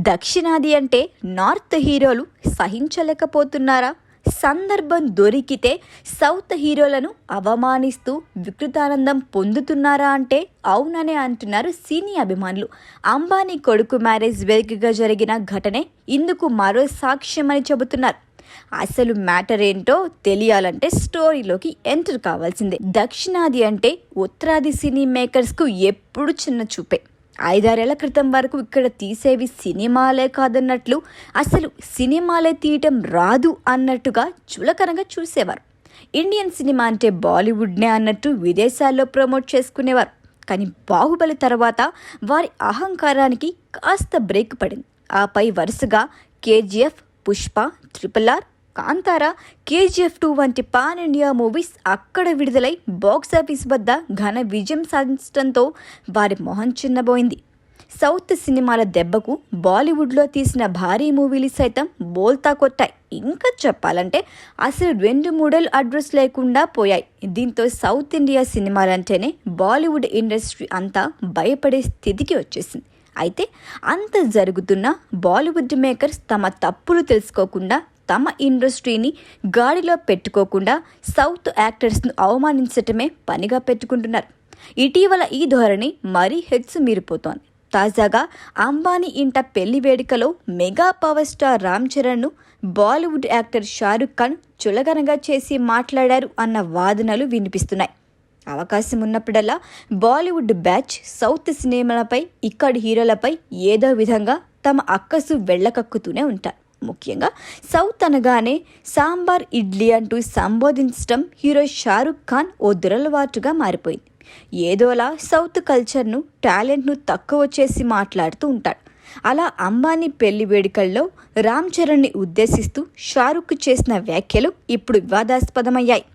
దక్షిణాది అంటే నార్త్ హీరోలు సహించలేకపోతున్నారా? సందర్భం దొరికితే సౌత్ హీరోలను అవమానిస్తూ వికృతానందం పొందుతున్నారా అంటే అవుననే అంటున్నారు సినీ అభిమానులు. అంబానీ కొడుకు మ్యారేజ్ వేదికగా జరిగిన ఘటనే ఇందుకు మరో సాక్ష్యమని చెబుతున్నారు. అసలు మ్యాటర్ ఏంటో తెలియాలంటే స్టోరీలోకి ఎంటర్ కావాల్సిందే. దక్షిణాది అంటే ఉత్తరాది సినీ మేకర్స్కు ఎప్పుడు చిన్న చూపే. 5-6 ఏళ్ల క్రితం వరకు ఇక్కడ తీసేవి సినిమాలే కాదన్నట్లు, అసలు సినిమాలే తీయటం రాదు అన్నట్టుగా చులకనగా చూసేవారు. ఇండియన్ సినిమా అంటే బాలీవుడ్నే అన్నట్టు విదేశాల్లో ప్రమోట్ చేసుకునేవారు. కానీ బాహుబలి తర్వాత వారి అహంకారానికి కాస్త బ్రేక్ పడింది. ఆపై వరుసగా KGF, Pushpa, RRR, Kantara, KGF2 వంటి పాన్ ఇండియా మూవీస్ అక్కడ విడుదలై బాక్సాఫీస్ వద్ద ఘన విజయం సాధించడంతో వారి మొహం చిన్నబోయింది. సౌత్ సినిమాల దెబ్బకు బాలీవుడ్లో తీసిన భారీ మూవీలు సైతం బోల్తా కొట్టాయి. ఇంకా చెప్పాలంటే అసలు 2-3 ఏళ్ళు అడ్రస్ లేకుండా పోయాయి. దీంతో సౌత్ ఇండియా సినిమాలంటేనే బాలీవుడ్ ఇండస్ట్రీ అంతా భయపడే స్థితికి వచ్చేసింది. అయితే అంత జరుగుతున్న బాలీవుడ్ మేకర్స్ తమ తప్పులు తెలుసుకోకుండా, తమ ఇండస్ట్రీని గాడిలో పెట్టుకోకుండా సౌత్ యాక్టర్స్ను అవమానించటమే పనిగా పెట్టుకుంటున్నారు. ఇటీవల ఈ ధోరణి మరీ హెడ్స్ మీరిపోతోంది. తాజాగా అంబానీ ఇంట పెళ్లి వేడుకలో మెగా పవర్ స్టార్ రామ్ చరణ్ను బాలీవుడ్ యాక్టర్ షారుఖ్ ఖాన్ చులకనగా చేసి మాట్లాడారు అన్న వాదనలు వినిపిస్తున్నాయి. అవకాశం ఉన్నప్పుడల్లా బాలీవుడ్ బ్యాచ్ సౌత్ సినిమాలపై, ఇక్కడి హీరోలపై ఏదో విధంగా తమ అక్కసు వెళ్ళకక్కుతూనే ఉంటారు. ముఖ్యంగా సౌత్ అనగానే సాంబార్ ఇడ్లీ అంటూ సంబోధించడం హీరో షారుఖ్ ఖాన్ ఓ దురలవాటుగా మారిపోయింది. ఏదోలా సౌత్ కల్చర్ను, టాలెంట్ను తక్కువ చేసి మాట్లాడుతూ ఉంటాడు. అలా అంబానీ పెళ్లి వేడుకల్లో రామ్ చరణ్ని ఉద్దేశిస్తూ షారుఖ్ చేసిన వ్యాఖ్యలు ఇప్పుడు వివాదాస్పదమయ్యాయి.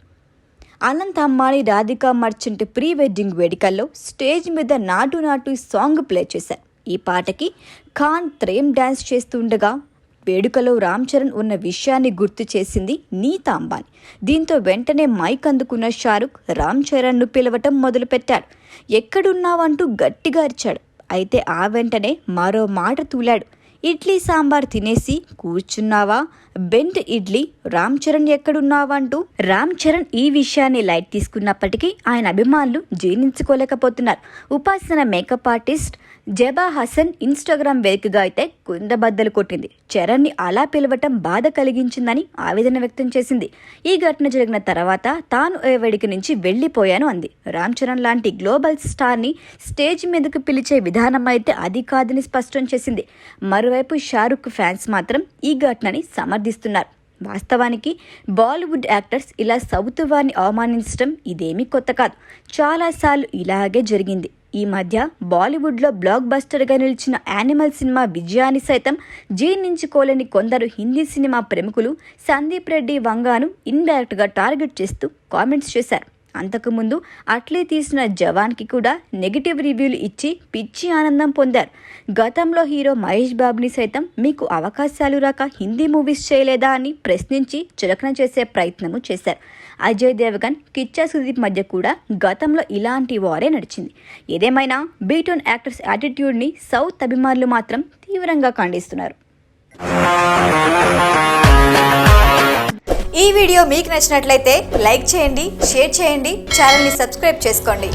అనంత్ అంబానీ, రాధికా మర్చెంట్ ప్రీ వెడ్డింగ్ వేడుకల్లో స్టేజ్ మీద నాటు నాటు సాంగ్ ప్లే చేశారు. ఈ పాటకి ఖాన్ త్రేమ్ డ్యాన్స్ చేస్తుండగా వేడుకలో రామ్ చరణ్ ఉన్న విషయాన్ని గుర్తు చేసింది నీతా అంబానీ. దీంతో వెంటనే మైక్ అందుకున్న షారుఖ్ రామ్ చరణ్ను పిలవటం మొదలుపెట్టాడు. ఎక్కడున్నావంటూ గట్టిగా అరిచాడు. అయితే ఆ వెంటనే మరో మాట తూలాడు. ఇడ్లీ సాంబార్ తినేసి కూర్చున్నావా, బెంట్ ఇడ్లీ, రామ్ చరణ్ ఎక్కడున్నావంటూ. రామ్ చరణ్ ఈ విషయాన్ని లైట్ తీసుకున్నప్పటికీ ఆయన అభిమానులు జీర్ణించుకోలేకపోతున్నారు. ఉపాసన makeup artist Zeba Hasan Instagram వేదికగా అయితే కుండబద్దలు కొట్టింది. చరణ్ని అలా పిలవటం బాధ కలిగించిందని ఆవేదన వ్యక్తం చేసింది. ఈ ఘటన జరిగిన తర్వాత తాను ఏ వేదిక నుంచి వెళ్లిపోయాను అంది. రామ్ చరణ్ లాంటి గ్లోబల్ స్టార్ని స్టేజ్ మీదకు పిలిచే విధానం అయితే అది కాదని స్పష్టం చేసింది. మరోవైపు షారుఖ్ ఫ్యాన్స్ మాత్రం ఈ ఘటనని సమర్థిస్తున్నారు. వాస్తవానికి బాలీవుడ్ యాక్టర్స్ ఇలా సౌత్ వారిని అవమానించడం ఇదేమీ కొత్త కాదు. చాలాసార్లు ఇలాగే జరిగింది. ఈ మధ్య బాలీవుడ్లో బ్లాక్ బస్టర్గా నిలిచిన యానిమల్ సినిమా విజయాన్ని సైతం జీర్ణించుకోలేని కొందరు హిందీ సినిమా ప్రముఖులు సందీప్ రెడ్డి వంగాను ఇండైరెక్ట్గా టార్గెట్ చేస్తూ కామెంట్స్ చేశారు. అంతకుముందు అట్లీ తీసిన జవాన్కి కూడా నెగిటివ్ రివ్యూలు ఇచ్చి పిచ్చి ఆనందం పొందారు. గతంలో హీరో మహేష్ బాబుని సైతం మీకు అవకాశాలు రాక హిందీ మూవీస్ చేయలేదా అని ప్రశ్నించి చులకన చేసే ప్రయత్నము చేశారు. అజయ్ దేవగన్, కిచ్చా సుదీప్ మధ్య కూడా గతంలో ఇలాంటి వారే నడిచింది. ఏదేమైనా బీటోన్ యాక్టర్స్ యాటిట్యూడ్ని సౌత్ అభిమానులు మాత్రం తీవ్రంగా ఖండిస్తున్నారు. ఈ వీడియో మీకు నచ్చినట్లయితే లైక్ చేయండి, షేర్ చేయండి, ఛానల్ని సబ్స్క్రైబ్ చేసుకోండి.